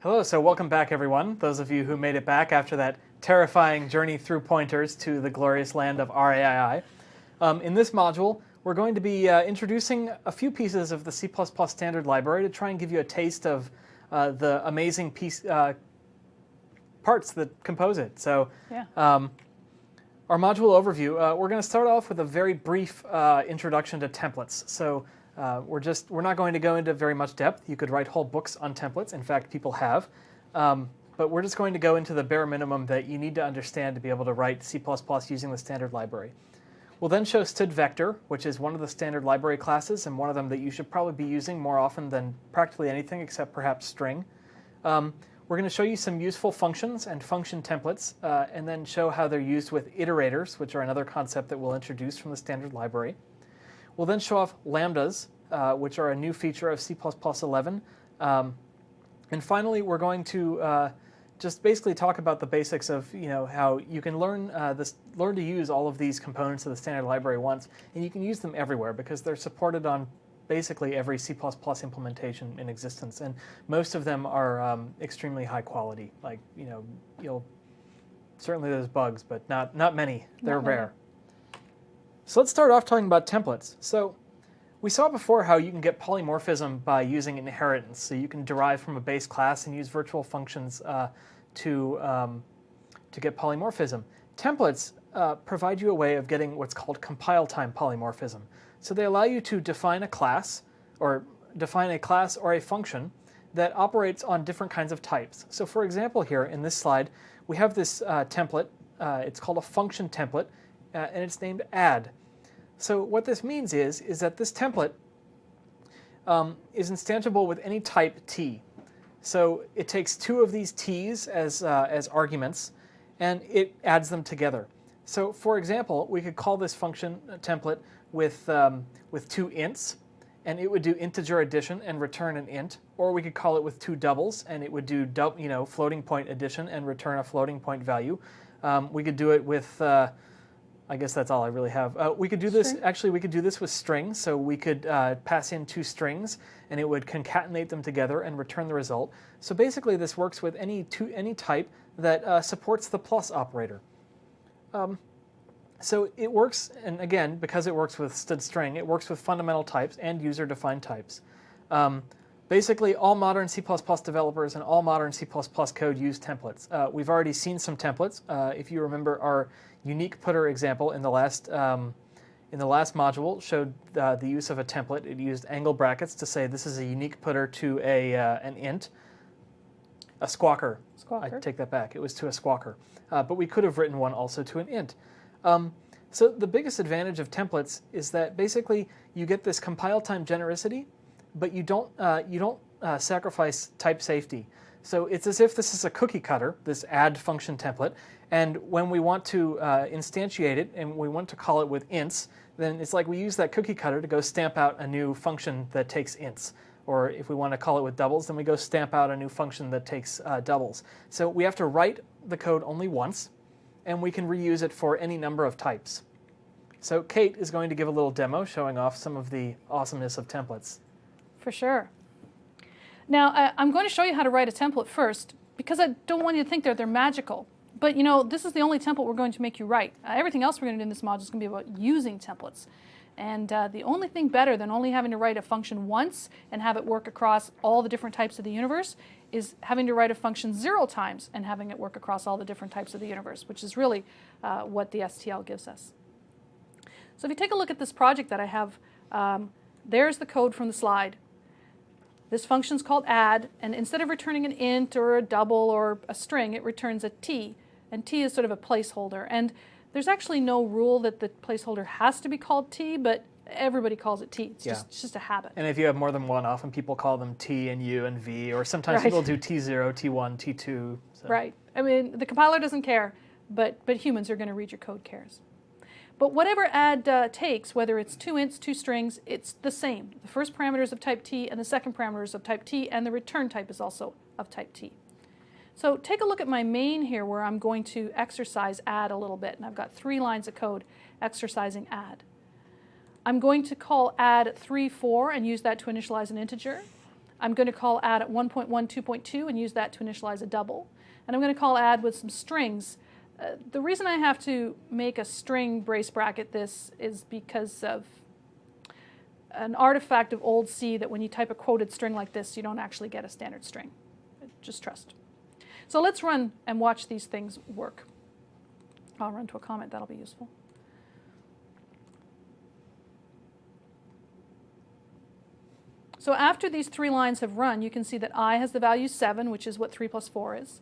Hello, so welcome back everyone, those of you who made it back after that terrifying journey through pointers to the glorious land of RAII. In this module, we're going to be introducing a few pieces of the C++ standard library to try and give you a taste of the amazing parts that compose it. So, our module overview, we're going to start off with a very brief introduction to templates. So, we're not going to go into very much depth. You could write whole books on templates. In fact, people have. But we're just going to go into the bare minimum that you need to understand to be able to write C++ using the standard library. We'll then show std_vector, which is one of the standard library classes and one of them that you should probably be using more often than practically anything except perhaps string. We're going to show you some useful functions and function templates, and then show how they're used with iterators, which are another concept that we'll introduce from the standard library. We'll then show off lambdas, which are a new feature of C++11. And finally, we're going to just basically talk about the basics of how you can learn to use all of these components of the standard library once, and you can use them everywhere because they're supported on basically every C++ implementation in existence, and most of them are extremely high quality. Like certainly there's bugs, but not many. They're rare. So let's start off talking about templates. So we saw before how you can get polymorphism by using inheritance. So you can derive from a base class and use virtual functions to get polymorphism. Templates provide you a way of getting what's called compile time polymorphism. So they allow you to define a class or a function that operates on different kinds of types. So for example here in this slide, we have this template. It's called a function template, and it's named add. So what this means is that this template is instantiable with any type t. So it takes two of these t's as arguments, and it adds them together. So for example, we could call this function template with two ints, and it would do integer addition and return an int. Or we could call it with two doubles, and it would do floating point addition and return a floating point value. We could do it with I guess that's all I really have. We could do this. Actually, we could do this with strings. So we could pass in two strings, and it would concatenate them together and return the result. So basically, this works with any type that supports the plus operator. So it works, and again, because it works with std_string, it works with fundamental types and user-defined types. Basically, all modern C++ developers and all modern C++ code use templates. We've already seen some templates. If you remember, our unique putter example in the last module showed the use of a template. It used angle brackets to say this is a unique putter to an int, a squawker. I take that back. It was to a squawker. But we could have written one also to an int. So the biggest advantage of templates is that basically you get this compile time genericity, but you don't sacrifice type safety. So it's as if this is a cookie cutter, this add function template, and when we want to instantiate it and we want to call it with ints, then it's like we use that cookie cutter to go stamp out a new function that takes ints. Or if we want to call it with doubles, then we go stamp out a new function that takes doubles. So we have to write the code only once, and we can reuse it for any number of types. So Kate is going to give a little demo showing off some of the awesomeness of templates. For sure. Now, I'm going to show you how to write a template first, because I don't want you to think they're magical. But this is the only template we're going to make you write. Everything else we're going to do in this module is going to be about using templates. And the only thing better than only having to write a function once and have it work across all the different types of the universe is having to write a function 0 times and having it work across all the different types of the universe, which is really what the STL gives us. So if you take a look at this project that I have, there's the code from the slide. This function is called add, and instead of returning an int or a double or a string, it returns a t, and t is sort of a placeholder. And there's actually no rule that the placeholder has to be called t, but everybody calls it t. It's just a habit. And if you have more than one, often people call them t and u and v, or sometimes people do t0, t1, t2. So. Right. I mean, the compiler doesn't care, but humans are going to read your code cares. But whatever add takes, whether it's two ints, two strings, it's the same. The first parameter is of type t, and the second parameter is of type t, and the return type is also of type t. So take a look at my main here where I'm going to exercise add a little bit, and I've got 3 lines of code exercising add. I'm going to call add 3, 4 and use that to initialize an integer. I'm going to call add at 1.1, 2.2 and use that to initialize a double. And I'm going to call add with some strings. The reason I have to make a string brace bracket this is because of an artifact of old C that when you type a quoted string like this, you don't actually get a standard string. Just trust. So let's run and watch these things work. I'll run to a comment, that'll be useful. So after these 3 lines have run, you can see that I has the value 7, which is what 3 plus 4 is,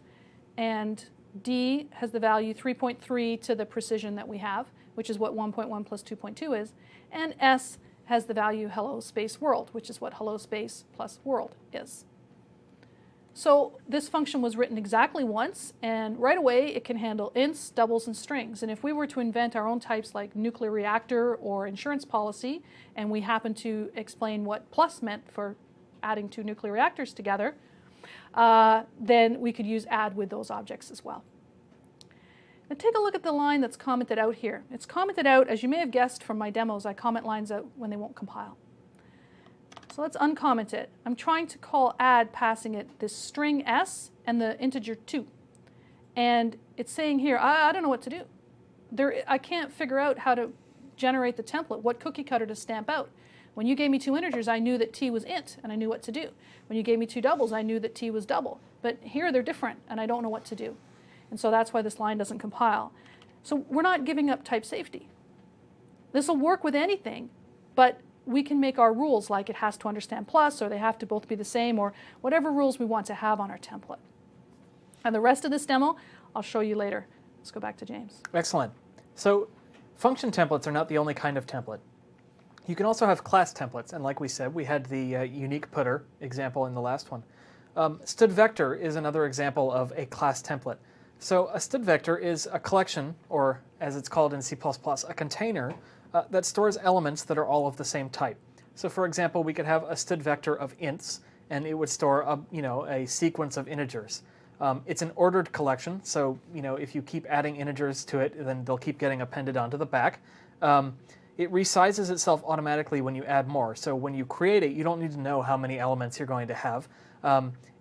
and D has the value 3.3 to the precision that we have, which is what 1.1 plus 2.2 is, and S has the value hello space world, which is what hello space plus world is. So this function was written exactly once, and right away it can handle ints, doubles, and strings. And if we were to invent our own types like nuclear reactor or insurance policy, and we happen to explain what plus meant for adding 2 nuclear reactors together, then we could use add with those objects as well. Now take a look at the line that's commented out here. It's commented out, as you may have guessed from my demos, I comment lines out when they won't compile. So let's uncomment it. I'm trying to call add passing it this string s and the integer 2. And it's saying here, I don't know what to do. I can't figure out how to generate the template, what cookie cutter to stamp out. When you gave me 2 integers, I knew that t was int, and I knew what to do. When you gave me 2 doubles, I knew that t was double. But here they're different, and I don't know what to do. And so that's why this line doesn't compile. So we're not giving up type safety. This will work with anything, but we can make our rules like it has to understand plus, or they have to both be the same, or whatever rules we want to have on our template. And the rest of this demo, I'll show you later. Let's go back to James. Excellent. So function templates are not the only kind of template. You can also have class templates, and like we said, we had the unique putter example in the last one. Std vector is another example of a class template. So a std vector is a collection, or as it's called in C++, a container that stores elements that are all of the same type. So for example, we could have a std vector of ints, and it would store a sequence of integers. It's an ordered collection, so if you keep adding integers to it, then they'll keep getting appended onto the back. It resizes itself automatically when you add more. So when you create it, you don't need to know how many elements you're going to have.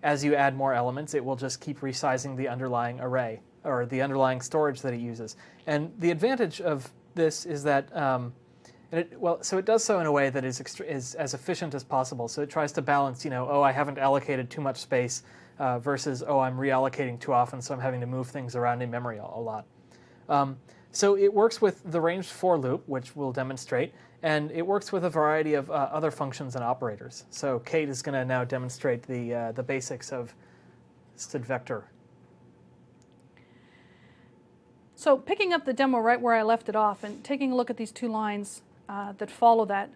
As you add more elements, it will just keep resizing the underlying array, or the underlying storage that it uses. And the advantage of this is that, so it does so in a way that is as efficient as possible. So it tries to balance, oh, I haven't allocated too much space versus, oh, I'm reallocating too often, so I'm having to move things around in memory a lot. So it works with the range for loop, which we'll demonstrate, and it works with a variety of other functions and operators. So Kate is going to now demonstrate the basics of std vector. So picking up the demo right where I left it off and taking a look at these 2 lines that follow that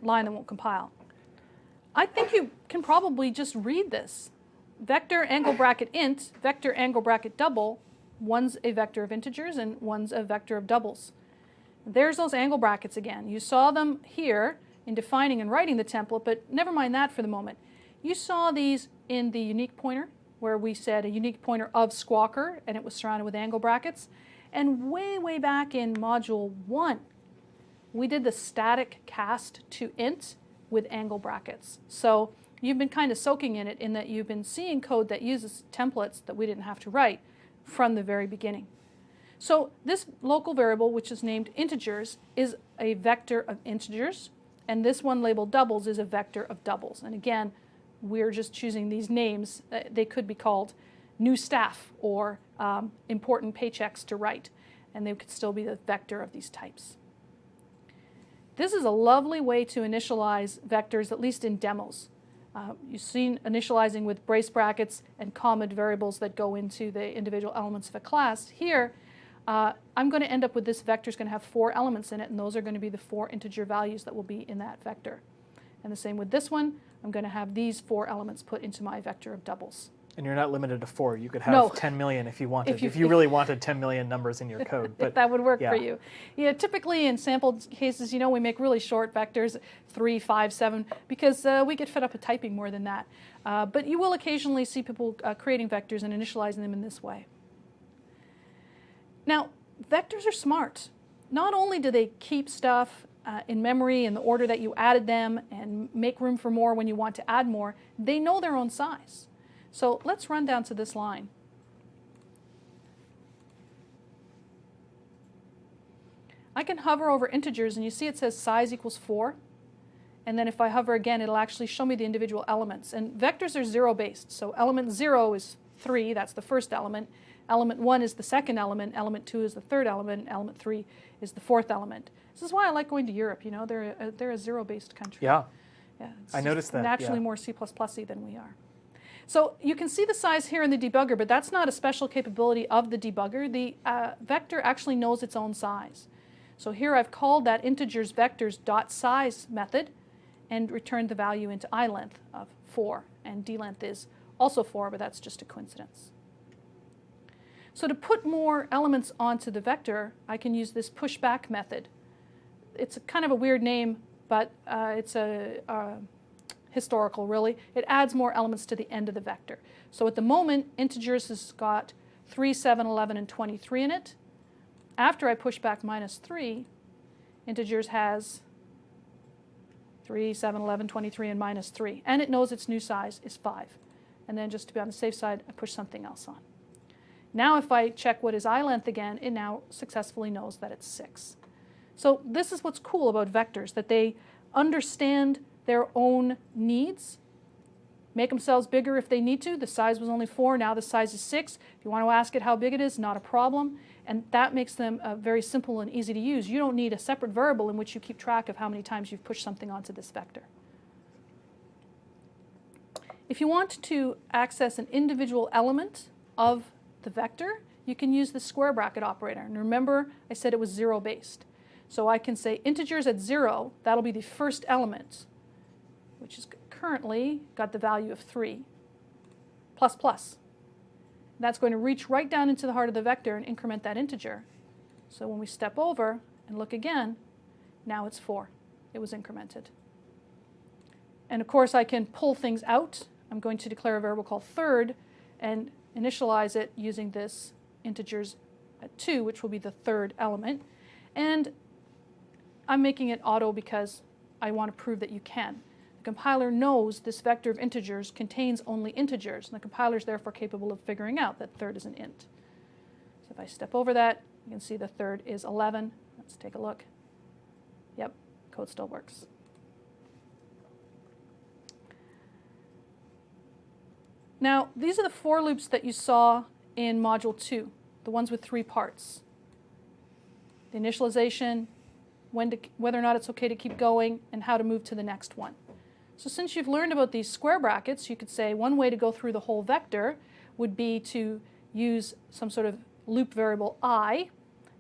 line that won't compile, I think you can probably just read this. Vector angle bracket int, vector angle bracket double, one's a vector of integers and one's a vector of doubles. There's those angle brackets again. You saw them here in defining and writing the template, but never mind that for the moment. You saw these in the unique pointer, where we said a unique pointer of squawker, and it was surrounded with angle brackets. And way back in module 1, we did the static cast to int with angle brackets. So you've been kind of soaking in it in that you've been seeing code that uses templates that we didn't have to write from the very beginning. So this local variable, which is named integers, is a vector of integers, and this one labeled doubles is a vector of doubles. And again, we're just choosing these names. They could be called new staff or important paychecks to write, and they could still be the vector of these types. This is a lovely way to initialize vectors, at least in demos. You've seen initializing with brace brackets and comment variables that go into the individual elements of a class. Here, I'm going to end up with this vector is going to have 4 elements in it, and those are going to be the 4 integer values that will be in that vector. And the same with this one. I'm going to have these 4 elements put into my vector of doubles. And you're not limited to 4. You could have 10 million if you wanted. If you really wanted 10 million numbers in your code. But that would work for you. Typically in sample cases, we make really short vectors, 3, 5, 7, because we get fed up with typing more than that. But you will occasionally see people creating vectors and initializing them in this way. Now, vectors are smart. Not only do they keep stuff in memory in the order that you added them and make room for more when you want to add more. They know their own size. So let's run down to this line. I can hover over integers, and you see it says size equals 4. And then if I hover again, it'll actually show me the individual elements. And vectors are zero-based. So element 0 is 3, that's the first element. Element 1 is the second element. Element 2 is the third element. Element 3 is the fourth element. This is why I like going to Europe. You know, they're a zero-based country. Yeah, yeah, I noticed that. Naturally yeah. more C++y than we are. So you can see the size here in the debugger, but that's not a special capability of the debugger. The vector actually knows its own size. So here I've called that integers vectors dot size method and returned the value into ilength of 4. And dlength is also 4, but that's just a coincidence. So to put more elements onto the vector, I can use this pushback method. It's a kind of a weird name, but it's a historical, really. It adds more elements to the end of the vector. So at the moment, integers has got 3, 7, 11, and 23 in it. After I push back -3, integers has 3, 7, 11, 23, and -3. And it knows its new size is 5. And then just to be on the safe side, I push something else on. Now if I check what is ilength again, it now successfully knows that it's 6. So this is what's cool about vectors, that they understand their own needs, make themselves bigger if they need to. The size was only 4, now the size is 6. If you want to ask it how big it is, not a problem. And that makes them very simple and easy to use. You don't need a separate variable in which you keep track of how many times you've pushed something onto this vector. If you want to access an individual element of the vector, you can use the square bracket operator. And remember, I said it was zero-based. So I can say integers at 0, that'll be the first element, which is currently got the value of 3, plus plus. That's going to reach right down into the heart of the vector and increment that integer. So when we step over and look again, now it's 4. It was incremented. And of course, I can pull things out. I'm going to declare a variable called third and initialize it using this integers at 2, which will be the third element. And I'm making it auto because I want to prove that you can. The compiler knows this vector of integers contains only integers, and the compiler is therefore capable of figuring out that third is an int. So if I step over that, you can see the third is 11. Let's take a look. Yep, code still works. Now, these are the for loops that you saw in Module 2, the ones with 3 parts. The initialization, whether or not it's okay to keep going, and how to move to the next one. So since you've learned about these square brackets, you could say one way to go through the whole vector would be to use some sort of loop variable I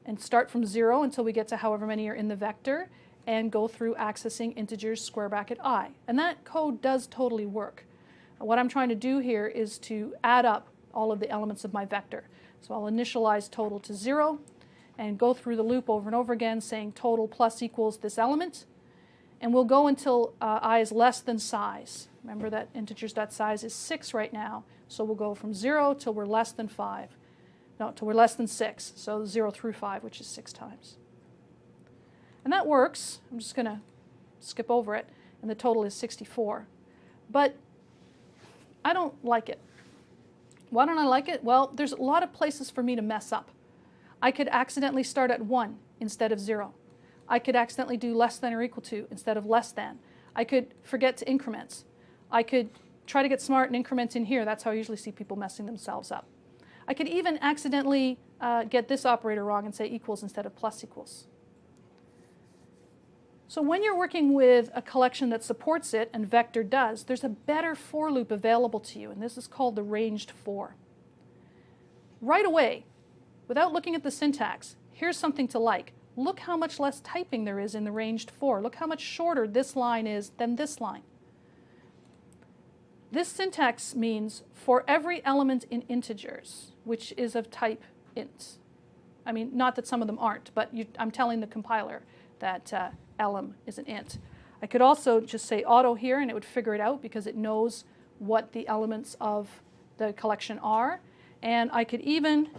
and start from 0 until we get to however many are in the vector and go through accessing integers square bracket I. And that code does totally work. What I'm trying to do here is to add up all of the elements of my vector. So I'll initialize total to 0 and go through the loop over and over again saying total plus equals this element. And we'll go until I is less than size. Remember that integers.size is 6 right now. So we'll go from 0 till we're less than 5. No, till we're less than 6. So 0 through 5, which is 6 times. And that works. I'm just going to skip over it. And the total is 64. But I don't like it. Why don't I like it? Well, there's a lot of places for me to mess up. I could accidentally start at 1 instead of 0. I could accidentally do less than or equal to instead of less than. I could forget to increment. I could try to get smart and increment in here. That's how I usually see people messing themselves up. I could even accidentally get this operator wrong and say equals instead of plus equals. So when you're working with a collection that supports it, and vector does, there's a better for loop available to you, and this is called the ranged for. Right away, without looking at the syntax, here's something to like. Look how much less typing there is in the ranged for. Look how much shorter this line is than this line. This syntax means for every element in integers, which is of type int. I mean, not that some of them aren't, but I'm telling the compiler that elem is an int. I could also just say auto here, and it would figure it out because it knows what the elements of the collection are. And I could even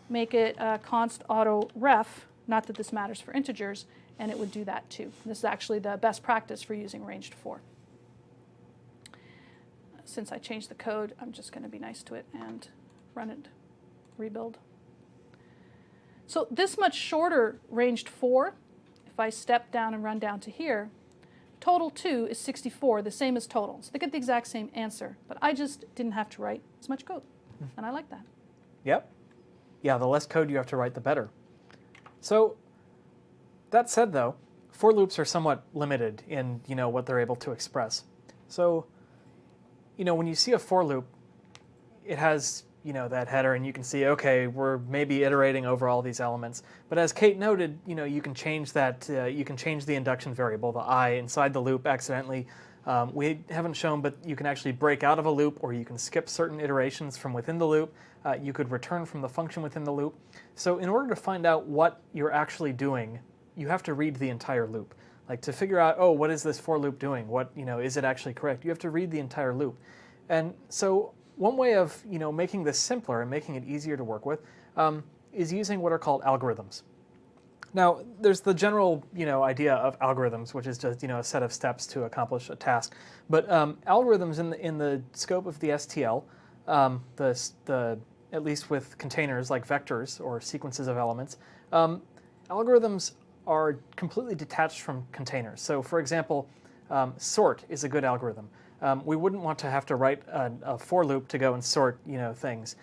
make it const auto ref, not that this matters for integers, and it would do that too. This is actually the best practice for using ranged for. Since I changed the code, I'm just going to be nice to it and run it, rebuild. So this much shorter ranged for, if I step down and run down to here, total 2 is 64, the same as total. So they get the exact same answer, but I just didn't have to write as much code, and I like that. Yep. Yeah, the less code you have to write, the better. So that said, though, for loops are somewhat limited in what they're able to express. So when you see a for loop, it has that header, and you can see, okay, we're maybe iterating over all these elements. But as Kate noted, you can change that. You can change the induction variable, the I, inside the loop accidentally. We haven't shown, but you can actually break out of a loop, or you can skip certain iterations from within the loop. You could return from the function within the loop. So in order to find out what you're actually doing, you have to read the entire loop. Like to figure out, oh, what is this for loop doing? What, is it actually correct? You have to read the entire loop. And so one way of making this simpler and making it easier to work with is using what are called algorithms. Now, there's the general idea of algorithms, which is just a set of steps to accomplish a task. But algorithms in the scope of the STL, at least with containers like vectors or sequences of elements, algorithms are completely detached from containers. So, for example, sort is a good algorithm. We wouldn't want to have to write a for loop to go and sort things.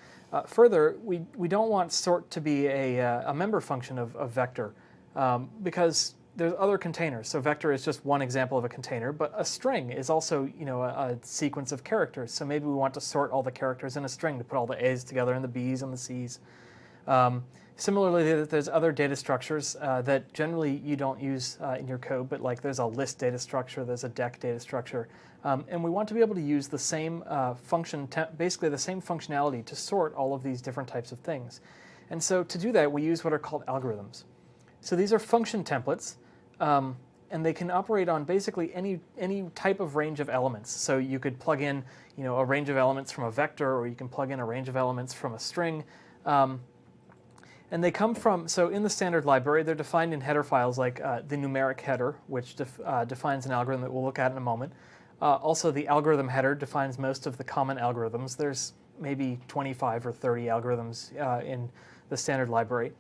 Further, we don't want sort to be a member function of vector because there's other containers. So vector is just one example of a container, but a string is also a sequence of characters. So maybe we want to sort all the characters in a string to put all the A's together and the B's and the C's. Similarly, there's other data structures that generally you don't use in your code, but like there's a list data structure, there's a deck data structure, and we want to be able to use the same basically the same functionality to sort all of these different types of things. And so to do that, we use what are called algorithms. So these are function templates, and they can operate on basically any type of range of elements. So you could plug in a range of elements from a vector, or you can plug in a range of elements from a string. And they come from, so in the standard library, they're defined in header files like the numeric header, which defines an algorithm that we'll look at in a moment. Also, the algorithm header defines most of the common algorithms. There's maybe 25 or 30 algorithms in the standard library.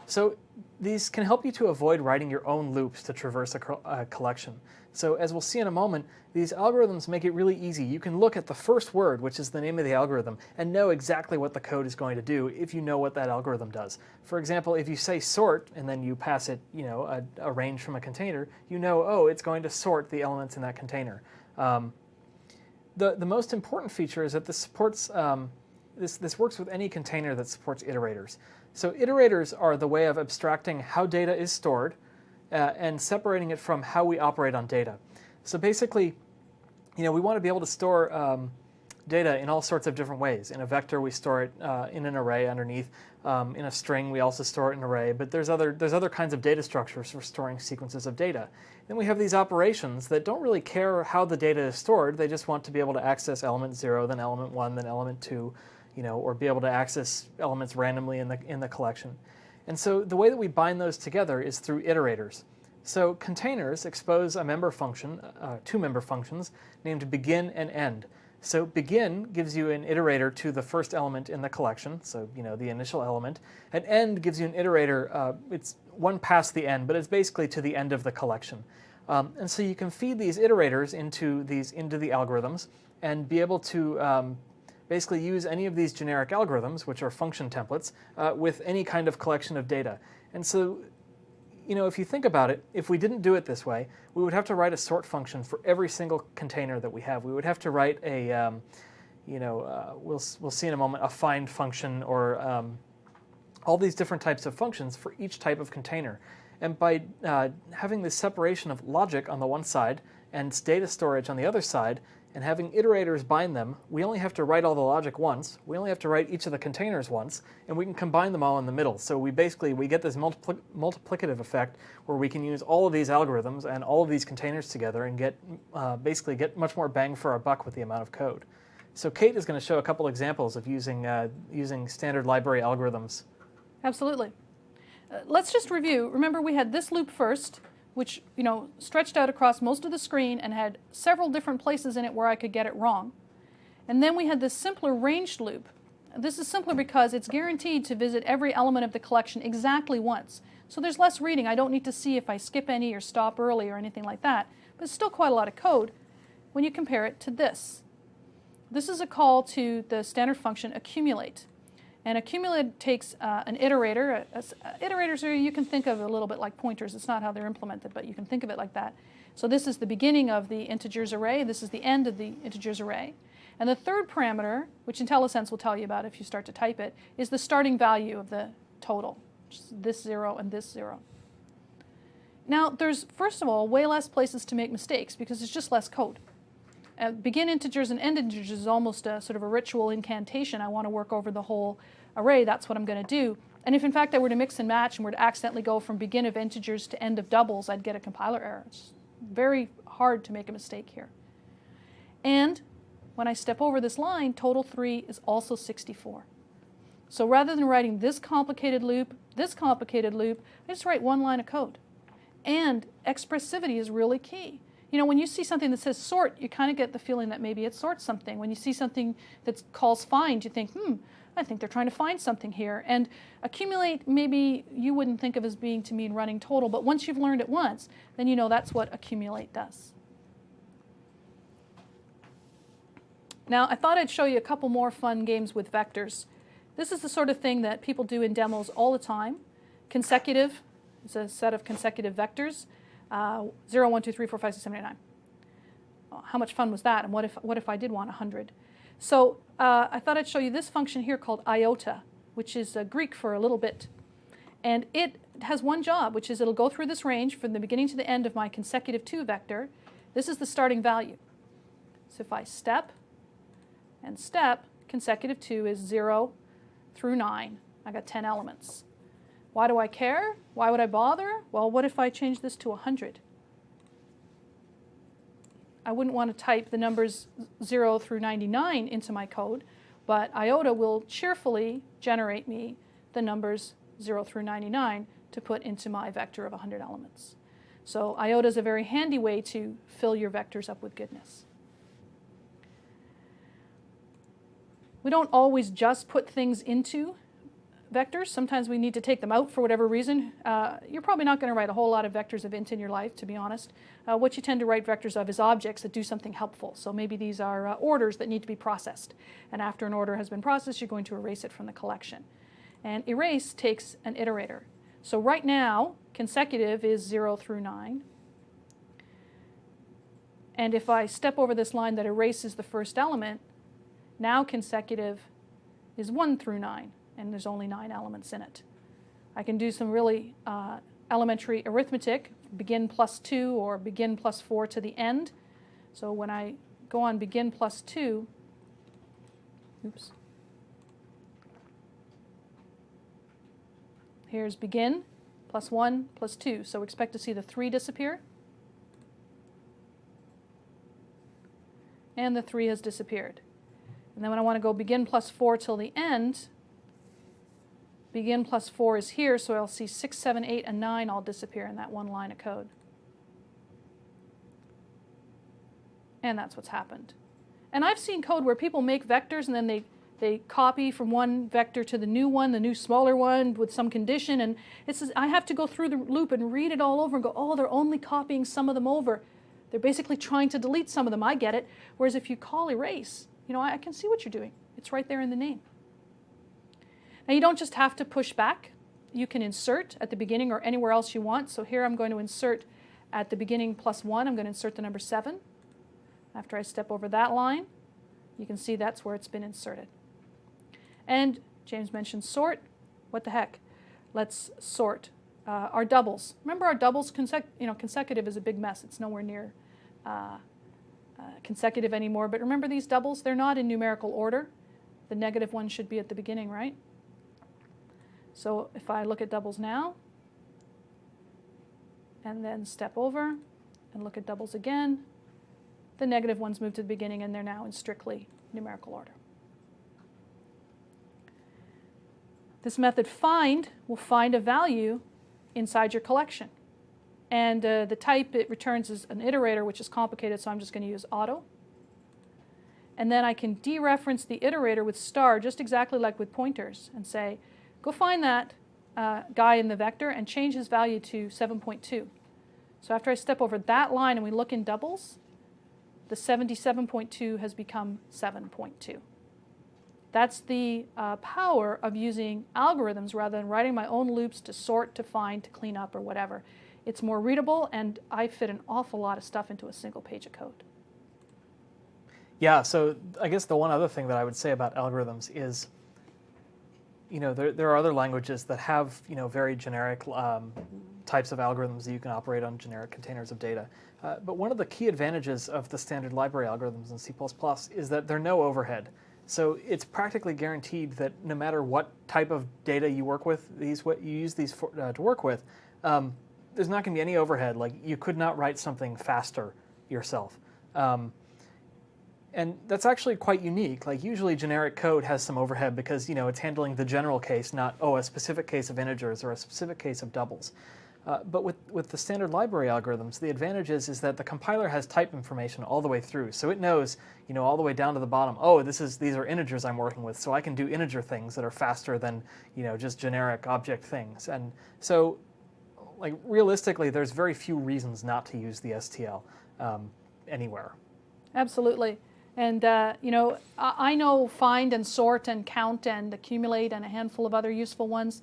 So these can help you to avoid writing your own loops to traverse a collection. So as we'll see in a moment, these algorithms make it really easy. You can look at the first word, which is the name of the algorithm, and know exactly what the code is going to do if you know what that algorithm does. For example, if you say sort and then you pass it a range from a container, oh, it's going to sort the elements in that container. The most important feature is that this supports this works with any container that supports iterators. So iterators are the way of abstracting how data is stored and separating it from how we operate on data. So basically, we want to be able to store data in all sorts of different ways. In a vector, we store it in an array underneath. In a string, we also store it in an array. But there's other kinds of data structures for storing sequences of data. Then we have these operations that don't really care how the data is stored. They just want to be able to access element 0, then element 1, then element 2, or be able to access elements randomly in the collection. And so the way that we bind those together is through iterators. So containers expose a member function, two member functions, named begin and end. So begin gives you an iterator to the first element in the collection, so the initial element, and end gives you an iterator. It's one past the end, but it's basically to the end of the collection. And so you can feed these iterators into the algorithms and be able to basically use any of these generic algorithms, which are function templates, with any kind of collection of data. And so, if you think about it, if we didn't do it this way, we would have to write a sort function for every single container that we have. We would have to write a, we'll see in a moment, a find function or all these different types of functions for each type of container. And by having this separation of logic on the one side and data storage on the other side, and having iterators bind them, we only have to write all the logic once, we only have to write each of the containers once, and we can combine them all in the middle. So we get this multiplicative effect where we can use all of these algorithms and all of these containers together and basically get much more bang for our buck with the amount of code. So Kate is going to show a couple examples of using standard library algorithms. Absolutely. Let's just review. Remember, we had this loop first, which stretched out across most of the screen and had several different places in it where I could get it wrong. And then we had this simpler ranged loop. This is simpler because it's guaranteed to visit every element of the collection exactly once. So there's less reading. I don't need to see if I skip any or stop early or anything like that. But it's still quite a lot of code when you compare it to this. This is a call to the standard function accumulate. And accumulate takes an iterator. Iterators are, you can think of a little bit like pointers. It's not how they're implemented, but you can think of it like that. So this is the beginning of the integers array. This is the end of the integers array. And the third parameter, which IntelliSense will tell you about if you start to type it, is the starting value of the total, which is this 0 and this 0. Now, there's, first of all, way less places to make mistakes because it's just less code. Begin integers and end integers is almost a sort of a ritual incantation. I want to work over the whole array. That's what I'm going to do. And if, in fact, I were to mix and match and were to accidentally go from begin of integers to end of doubles, I'd get a compiler error. It's very hard to make a mistake here. And when I step over this line, total 3 is also 64. So rather than writing this complicated loop, I just write one line of code. And expressivity is really key. When you see something that says sort, you kind of get the feeling that maybe it sorts something. When you see something that calls find, you think, I think they're trying to find something here. And accumulate, maybe you wouldn't think of as being to mean running total, but once you've learned it once, then you know that's what accumulate does. Now, I thought I'd show you a couple more fun games with vectors. This is the sort of thing that people do in demos all the time. Consecutive is a set of consecutive vectors. 0, 1, 2, 3, 4, 5, 6, 7, 8, 9. Oh, how much fun was that? And what if I did want 100? So I thought I'd show you this function here called iota, which is Greek for a little bit. And it has one job, which is it'll go through this range from the beginning to the end of my consecutive 2 vector. This is the starting value. So if I step and step, consecutive 2 is 0 through 9. I got 10 elements. Why do I care? Why would I bother? Well, what if I change this to 100? I wouldn't want to type the numbers 0 through 99 into my code, but iota will cheerfully generate me the numbers 0 through 99 to put into my vector of 100 elements. So iota is a very handy way to fill your vectors up with goodness. We don't always just put things into vectors. Sometimes we need to take them out for whatever reason. You're probably not going to write a whole lot of vectors of int in your life, to be honest. What you tend to write vectors of is objects that do something helpful. So maybe these are orders that need to be processed. And after an order has been processed, you're going to erase it from the collection. And erase takes an iterator. So right now, consecutive is 0 through 9. And if I step over this line that erases the first element, now consecutive is 1 through 9. And there's only 9 elements in it. I can do some really elementary arithmetic, begin plus 2 or begin plus 4 to the end. So when I go on begin plus 2, here's begin plus 1 plus 2. So expect to see the 3 disappear. And the 3 has disappeared. And then when I want to go begin plus 4 till the end, begin plus 4 is here, so I'll see 6, 7, 8, and 9 all disappear in that one line of code. And that's what's happened. And I've seen code where people make vectors and then they copy from one vector to the new smaller one with some condition, and it says I have to go through the loop and read it all over and go, oh, they're only copying some of them over. They're basically trying to delete some of them. I get it. Whereas if you call erase, I can see what you're doing. It's right there in the name. Now you don't just have to push back. You can insert at the beginning or anywhere else you want. So here I'm going to insert at the beginning plus 1. I'm going to insert the number 7. After I step over that line, you can see that's where it's been inserted. And James mentioned sort. What the heck? Let's sort our doubles. Remember our doubles, consecutive is a big mess. It's nowhere near consecutive anymore. But remember these doubles? They're not in numerical order. The negative one should be at the beginning, right? So if I look at doubles now, and then step over and look at doubles again, the negative ones move to the beginning and they're now in strictly numerical order. This method find will find a value inside your collection. And the type it returns is an iterator, which is complicated, so I'm just going to use auto. And then I can dereference the iterator with star, just exactly like with pointers, and say, go find that guy in the vector and change his value to 7.2. So after I step over that line and we look in doubles, the 77.2 has become 7.2. That's the power of using algorithms rather than writing my own loops to sort, to find, to clean up, or whatever. It's more readable, and I fit an awful lot of stuff into a single page of code. Yeah, so I guess the one other thing that I would say about algorithms is, there are other languages that have, very generic types of algorithms that you can operate on generic containers of data. But one of the key advantages of the standard library algorithms in C++ is that there are no overhead. So it's practically guaranteed that no matter what type of data you work with, you use these to work with, there's not going to be any overhead. Like, you could not write something faster yourself. And that's actually quite unique. Like, usually generic code has some overhead because, it's handling the general case, not, a specific case of integers or a specific case of doubles. But with the standard library algorithms, the advantage is that the compiler has type information all the way through. So it knows, all the way down to the bottom, these are integers I'm working with, so I can do integer things that are faster than, just generic object things. And so, like, realistically, there's very few reasons not to use the STL anywhere. Absolutely. And, I know find and sort and count and accumulate and a handful of other useful ones.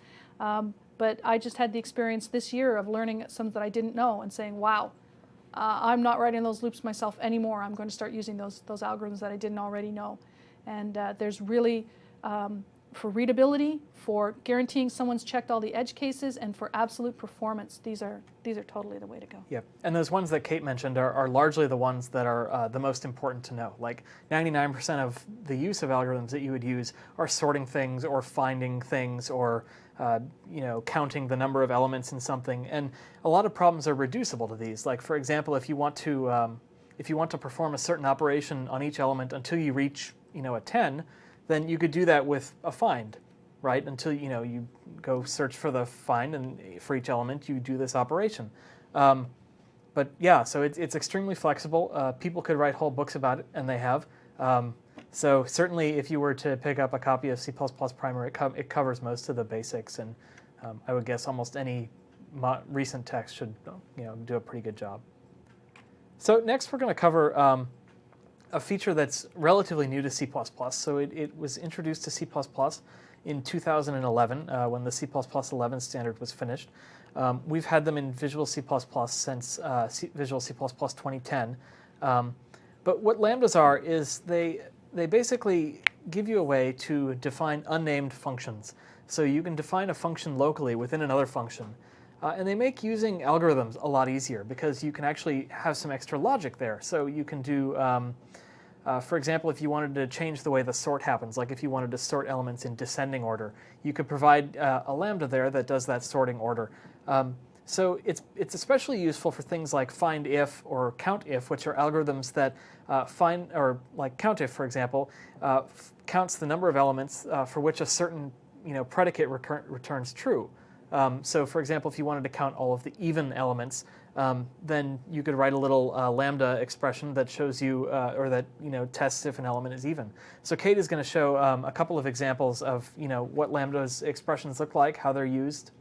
But I just had the experience this year of learning some that I didn't know and saying, wow, I'm not writing those loops myself anymore. I'm going to start using those algorithms that I didn't already know. And there's really, for readability, for guaranteeing someone's checked all the edge cases, and for absolute performance, these are totally the way to go. Yep. And those ones that Kate mentioned are largely the ones that are the most important to know. Like 99% of the use of algorithms that you would use are sorting things or finding things or counting the number of elements in something. And a lot of problems are reducible to these. Like, for example, if you want to perform a certain operation on each element until you reach a 10, then you could do that with a find, right? Until you go search for the find, and for each element you do this operation. But yeah, so it's extremely flexible. People could write whole books about it, and they have. So certainly, if you were to pick up a copy of C++ Primer, it covers most of the basics, and I would guess almost any recent text should do a pretty good job. So next, we're going to cover a feature that's relatively new to C++. So it was introduced to C++ in 2011 when the C++ 11 standard was finished. We've had them in Visual C++ since Visual C++ 2010. But what lambdas are is they basically give you a way to define unnamed functions. So you can define a function locally within another function. And they make using algorithms a lot easier because you can actually have some extra logic there. So you can do, for example, if you wanted to change the way the sort happens, like if you wanted to sort elements in descending order, you could provide a lambda there that does that sorting order. So it's especially useful for things like findIf or countif, which are algorithms that find, or like countif, for example, counts the number of elements for which a certain predicate returns true. So for example, if you wanted to count all of the even elements, then you could write a little lambda expression that shows you, or that tests if an element is even. So Kate is going to show a couple of examples of what lambda's expressions look like, how they're used.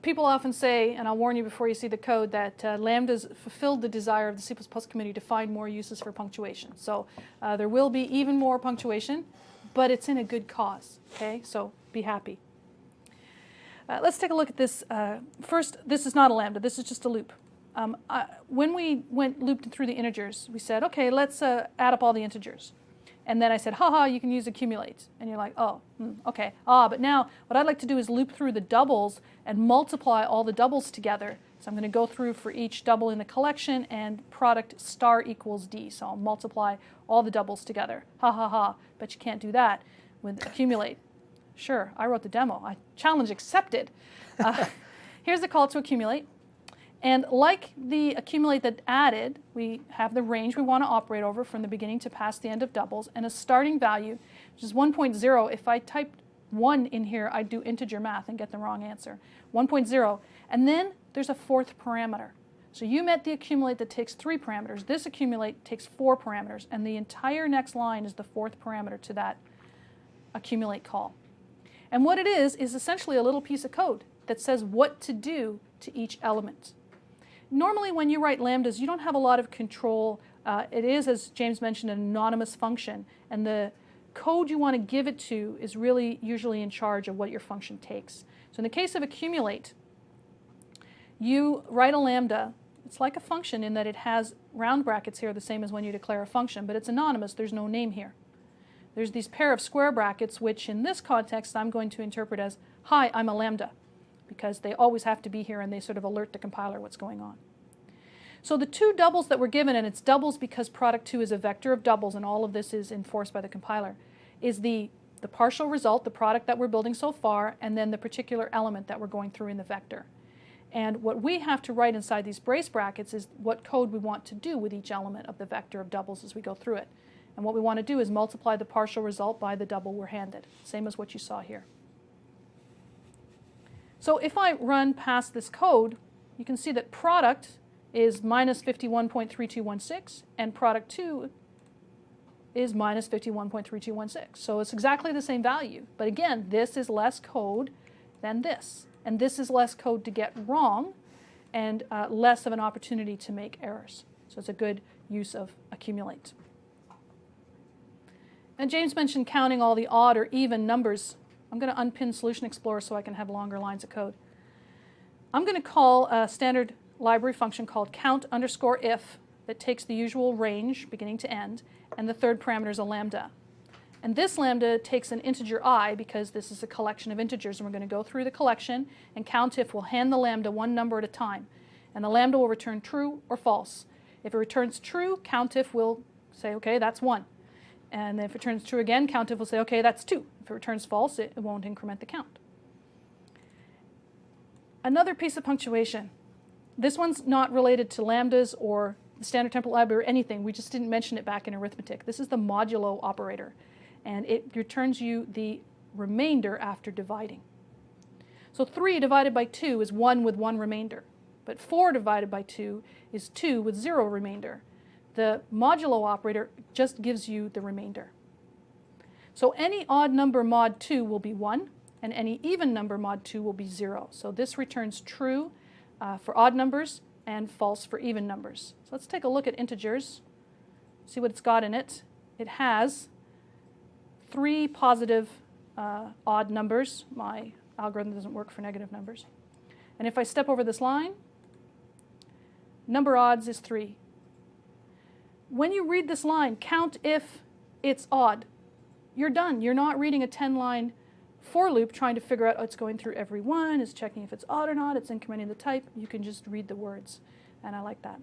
People often say, and I'll warn you before you see the code, that lambdas fulfilled the desire of the C++ community to find more uses for punctuation. So there will be even more punctuation, but it's in a good cause. Okay, so be happy. Let's take a look at this. First, this is not a lambda. This is just a loop. When we looped through the integers, we said, okay, let's add up all the integers. And then I said, haha, you can use accumulate. And you're like, oh, okay. But now what I'd like to do is loop through the doubles and multiply all the doubles together. So I'm going to go through for each double in the collection and product star equals D. So I'll multiply all the doubles together. Ha ha ha. But you can't do that with accumulate. Sure, I wrote the demo. Challenge accepted. Here's the call to accumulate. And like the accumulate that added, we have the range we want to operate over from the beginning to past the end of doubles, and a starting value, which is 1.0. If I typed 1 in here, I'd do integer math and get the wrong answer. 1.0. And then there's a fourth parameter. So you met the accumulate that takes 3 parameters. This accumulate takes 4 parameters. And the entire next line is the fourth parameter to that accumulate call. And what it is essentially a little piece of code that says what to do to each element. Normally when you write lambdas, you don't have a lot of control. It is, as James mentioned, an anonymous function. And the code you want to give it to is really usually in charge of what your function takes. So in the case of accumulate, you write a lambda. It's like a function in that it has round brackets here, the same as when you declare a function, but it's anonymous. There's no name here. There's these pair of square brackets, which in this context I'm going to interpret as, hi, I'm a lambda, because they always have to be here and they sort of alert the compiler what's going on. So the 2 doubles that were given, and it's doubles because product 2 is a vector of doubles and all of this is enforced by the compiler, is the partial result, the product that we're building so far, and then the particular element that we're going through in the vector. And what we have to write inside these brace brackets is what code we want to do with each element of the vector of doubles as we go through it. And what we want to do is multiply the partial result by the double we're handed, same as what you saw here. So if I run past this code, you can see that product is minus 51.3216 and product 2 is minus 51.3216. So it's exactly the same value. But again, this is less code than this. And this is less code to get wrong and less of an opportunity to make errors. So it's a good use of accumulate. And James mentioned counting all the odd or even numbers. I'm going to unpin Solution Explorer so I can have longer lines of code. I'm going to call a standard library function called count_if that takes the usual range beginning to end, and the third parameter is a lambda. And this lambda takes an integer I because this is a collection of integers, and we're going to go through the collection, and countif will hand the lambda one number at a time. And the lambda will return true or false. If it returns true, countif will say, okay, that's 1. And if it returns true again, countif will say, okay, that's 2. If it returns false, it won't increment the count. Another piece of punctuation. This one's not related to lambdas or the standard template library or anything. We just didn't mention it back in arithmetic. This is the modulo operator. And it returns you the remainder after dividing. So 3 divided by 2 is 1 with 1 remainder. But 4 divided by 2 is 2 with 0 remainder. The modulo operator just gives you the remainder. So any odd number mod 2 will be 1, and any even number mod 2 will be 0. So this returns true for odd numbers and false for even numbers. So let's take a look at integers, see what it's got in it. It has 3 positive odd numbers. My algorithm doesn't work for negative numbers. And if I step over this line, number odds is 3. When you read this line, count if it's odd. You're done. You're not reading a 10-line for loop trying to figure out, oh, it's going through every one, it's checking if it's odd or not, it's incrementing the type. You can just read the words, and I like that.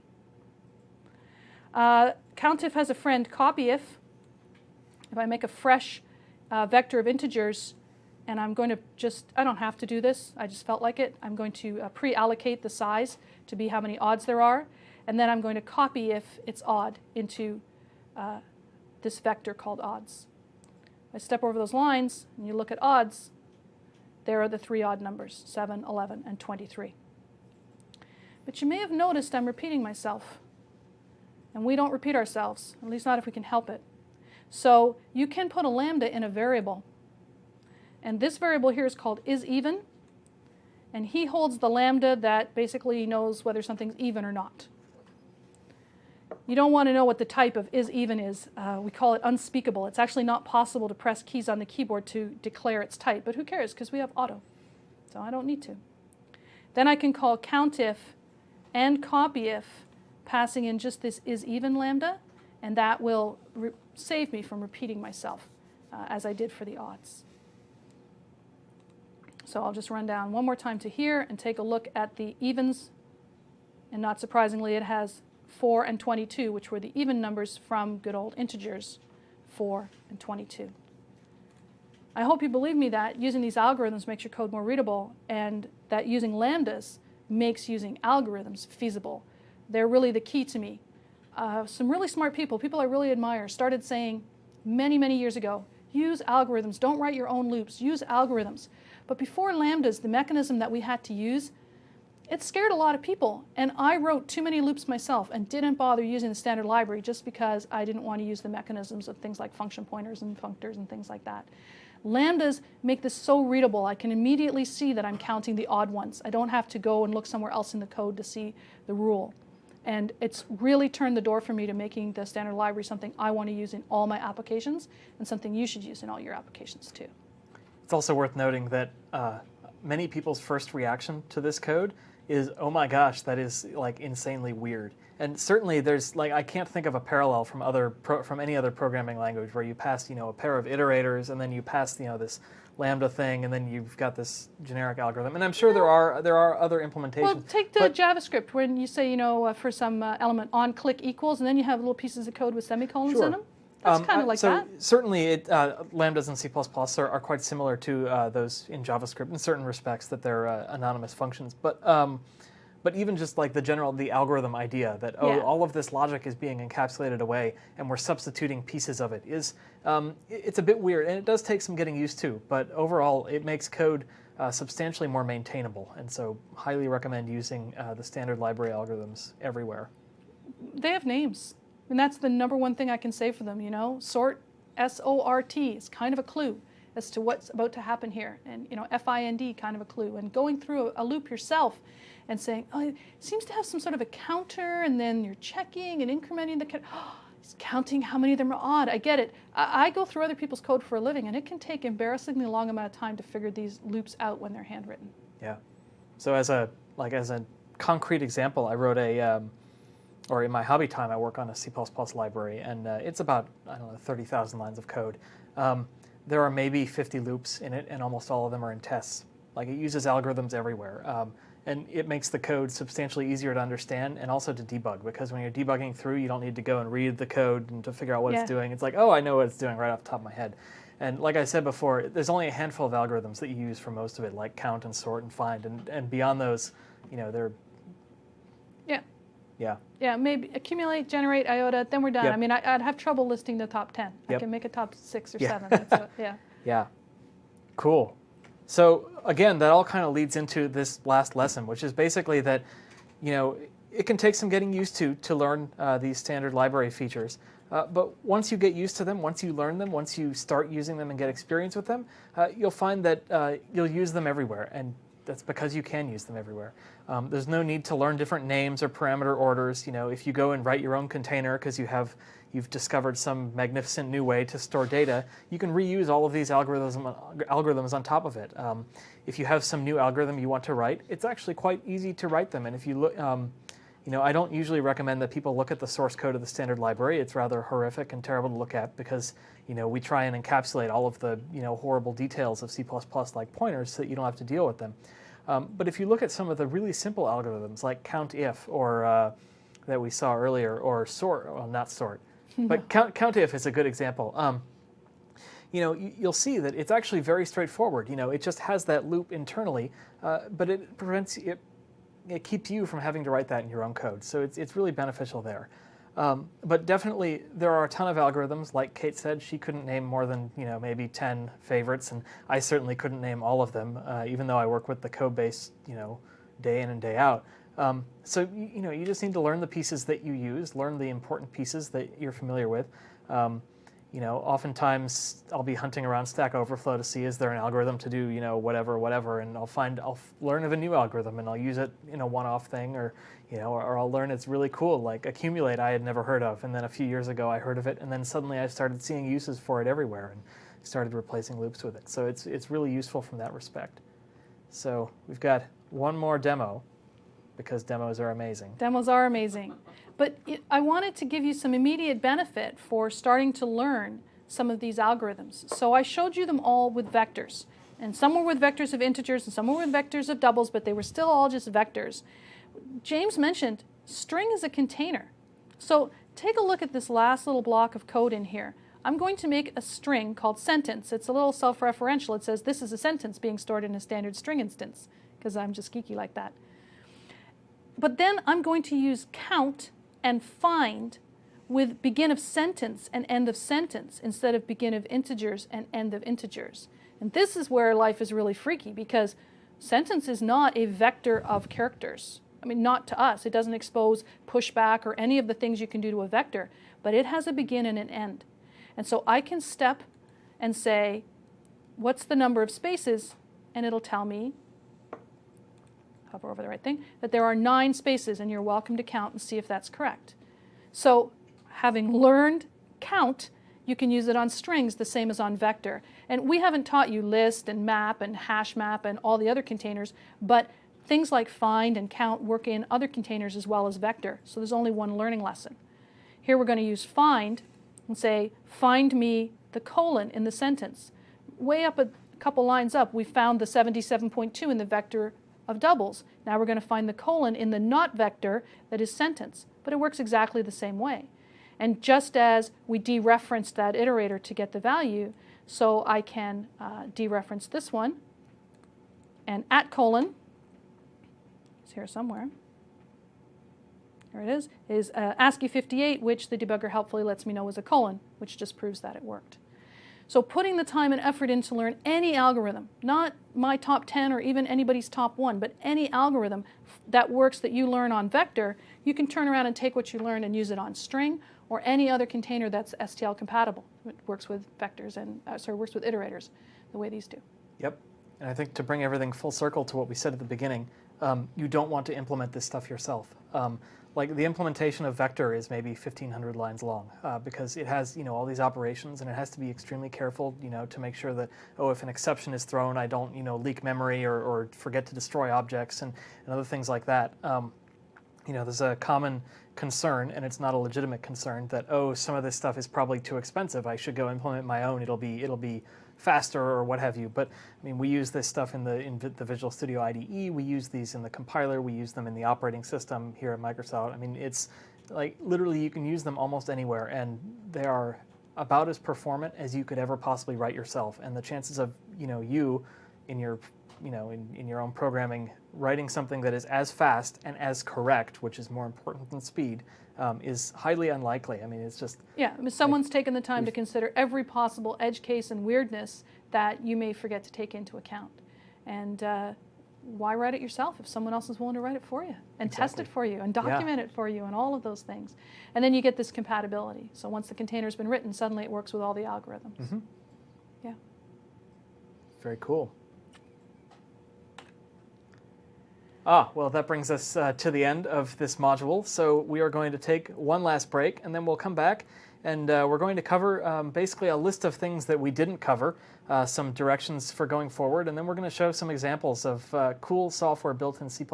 Countif has a friend, copyif. If I make a fresh vector of integers, and I'm going to I don't have to do this, I just felt like it. I'm going to pre-allocate the size to be how many odds there are, and then I'm going to copy if it's odd into this vector called odds. I step over those lines, and you look at odds, there are the 3 odd numbers, 7, 11, and 23. But you may have noticed I'm repeating myself, and we don't repeat ourselves, at least not if we can help it. So you can put a lambda in a variable, and this variable here is called isEven, and he holds the lambda that basically knows whether something's even or not. You don't want to know what the type of isEven is. We call it unspeakable. It's actually not possible to press keys on the keyboard to declare its type, but who cares, because we have auto, so I don't need to. Then I can call countif and copyif, passing in just this isEven lambda, and that will save me from repeating myself as I did for the odds. So I'll just run down one more time to here and take a look at the evens, and not surprisingly it has 4 and 22, which were the even numbers from good old integers, 4 and 22. I hope you believe me that using these algorithms makes your code more readable, and that using lambdas makes using algorithms feasible. They're really the key to me. Some really smart people I really admire, started saying many, many years ago, use algorithms. Don't write your own loops. Use algorithms. But before lambdas, the mechanism that we had to use, it scared a lot of people. And I wrote too many loops myself and didn't bother using the standard library just because I didn't want to use the mechanisms of things like function pointers and functors and things like that. Lambdas make this so readable. I can immediately see that I'm counting the odd ones. I don't have to go and look somewhere else in the code to see the rule. And it's really turned the door for me to making the standard library something I want to use in all my applications and something you should use in all your applications too. It's also worth noting that many people's first reaction to this code is, oh my gosh, that is like insanely weird. And certainly there's like, I can't think of a parallel from any other programming language where you pass, a pair of iterators and then you pass, this lambda thing and then you've got this generic algorithm. And I'm sure there are other implementations. Well, take the JavaScript when you say, for some element on click equals and then you have little pieces of code with semicolons in them. That's kind of like that. Certainly, lambdas in C++ are quite similar to those in JavaScript in certain respects that they're anonymous functions. But even just like the algorithm idea that all of this logic is being encapsulated away and we're substituting pieces of it is it's a bit weird, and it does take some getting used to. But overall, it makes code substantially more maintainable, and so highly recommend using the standard library algorithms everywhere. They have names. And that's the number one thing I can say for them, Sort, S-O-R-T, is kind of a clue as to what's about to happen here. And, F-I-N-D, kind of a clue. And going through a loop yourself and saying, oh, it seems to have some sort of a counter, and then you're checking and incrementing the counter. Oh, it's counting how many of them are odd. I get it. I go through other people's code for a living, and it can take embarrassingly long amount of time to figure these loops out when they're handwritten. Yeah. So as a concrete example, I wrote or in my hobby time, I work on a C++ library, and it's about, 30,000 lines of code. There are maybe 50 loops in it, and almost all of them are in tests. Like, it uses algorithms everywhere. And it makes the code substantially easier to understand and also to debug, because when you're debugging through, you don't need to go and read the code and to figure out what it's doing. It's like, oh, I know what it's doing right off the top of my head. And like I said before, there's only a handful of algorithms that you use for most of it, like count and sort and find. And beyond those, they're... Yeah, maybe accumulate, generate, iota, then we're done. Yep. I mean, I'd have trouble listing the top 10. Yep. I can make a top 6 or 7. Yeah. Cool. So again, that all kind of leads into this last lesson, which is basically that, it can take some getting used to learn these standard library features. But once you get used to them, once you learn them, once you start using them and get experience with them, you'll find that you'll use them everywhere. And that's because you can use them everywhere. There's no need to learn different names or parameter orders. If you go and write your own container because you've discovered some magnificent new way to store data, you can reuse all of these algorithms on top of it. If you have some new algorithm you want to write, it's actually quite easy to write them. And if you look, I don't usually recommend that people look at the source code of the standard library. It's rather horrific and terrible to look at because we try and encapsulate all of the horrible details of C++ like pointers so that you don't have to deal with them. But if you look at some of the really simple algorithms like COUNTIF or that we saw earlier, or sort, well, not sort, but COUNTIF is a good example. You'll see that it's actually very straightforward. It just has that loop internally, but it keeps you from having to write that in your own code. So it's really beneficial there. But definitely there are a ton of algorithms. Like Kate said, she couldn't name more than maybe 10 favorites, and I certainly couldn't name all of them, even though I work with the code base day in and day out. So you just need to learn the pieces that you use, learn the important pieces that you're familiar with. Oftentimes I'll be hunting around Stack Overflow to see is there an algorithm to do whatever, and I'll learn of a new algorithm and I'll use it in a one-off thing, or I'll learn it's really cool, like accumulate I had never heard of, and then a few years ago I heard of it, and then suddenly I started seeing uses for it everywhere and started replacing loops with it. So it's really useful from that respect. So we've got one more demo, because demos are amazing. Demos are amazing. But I wanted to give you some immediate benefit for starting to learn some of these algorithms. So I showed you them all with vectors. And some were with vectors of integers and some were with vectors of doubles, but they were still all just vectors. James mentioned string is a container. So take a look at this last little block of code in here. I'm going to make a string called sentence. It's a little self-referential. It says this is a sentence being stored in a standard string instance, because I'm just geeky like that. But then I'm going to use count and find with begin of sentence and end of sentence instead of begin of integers and end of integers. And this is where life is really freaky, because sentence is not a vector of characters. I mean, not to us. It doesn't expose pushback or any of the things you can do to a vector, but it has a begin and an end. And so I can step and say, what's the number of spaces? And it'll tell me, hover over the right thing, that there are 9 spaces, and you're welcome to count and see if that's correct. So having learned count, you can use it on strings the same as on vector. And we haven't taught you list and map and hash map and all the other containers, but things like find and count work in other containers as well as vector. So there's only one learning lesson. Here we're going to use find and say, find me the colon in the sentence. Way up a couple lines up, we found the 77.2 in the vector of doubles. Now we're going to find the colon in the not vector that is sentence. But it works exactly the same way. And just as we dereferenced that iterator to get the value, so I can dereference this one. And at colon, it's here somewhere. There it is ASCII 58, which the debugger helpfully lets me know was a colon, which just proves that it worked. So putting the time and effort in to learn any algorithm, not my top 10 or even anybody's top 1, but any algorithm that works that you learn on vector, you can turn around and take what you learned and use it on string or any other container that's STL compatible. It works with vectors and, works with iterators the way these do. Yep. And I think to bring everything full circle to what we said at the beginning, you don't want to implement this stuff yourself. Like the implementation of vector is maybe 1,500 lines long because it has all these operations, and it has to be extremely careful to make sure that if an exception is thrown, I don't leak memory or forget to destroy objects and other things like that. There's a common concern, and it's not a legitimate concern, that some of this stuff is probably too expensive. I should go implement my own. It'll be faster or what have you. But I mean, we use this stuff in the Visual Studio IDE. We use these in the compiler. We use them in the operating system here at Microsoft. I mean, it's like literally you can use them almost anywhere, and they are about as performant as you could ever possibly write yourself. And the chances of you in your in your own programming writing something that is as fast and as correct, which is more important than speed, is highly unlikely. I mean, it's just... Yeah, I mean, someone's taken the time to consider every possible edge case and weirdness that you may forget to take into account. And why write it yourself if someone else is willing to write it for you and test it for you and document it for you and all of those things? And then you get this compatibility. So once the container's been written, suddenly it works with all the algorithms. Mm-hmm. Yeah. Very cool. Well, that brings us to the end of this module. So we are going to take one last break, and then we'll come back, and we're going to cover basically a list of things that we didn't cover, some directions for going forward, and then we're going to show some examples of cool software built in C++,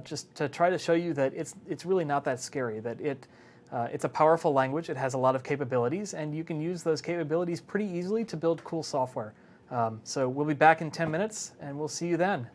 just to try to show you that it's really not that scary, that it's a powerful language, it has a lot of capabilities, and you can use those capabilities pretty easily to build cool software. So we'll be back in 10 minutes, and we'll see you then.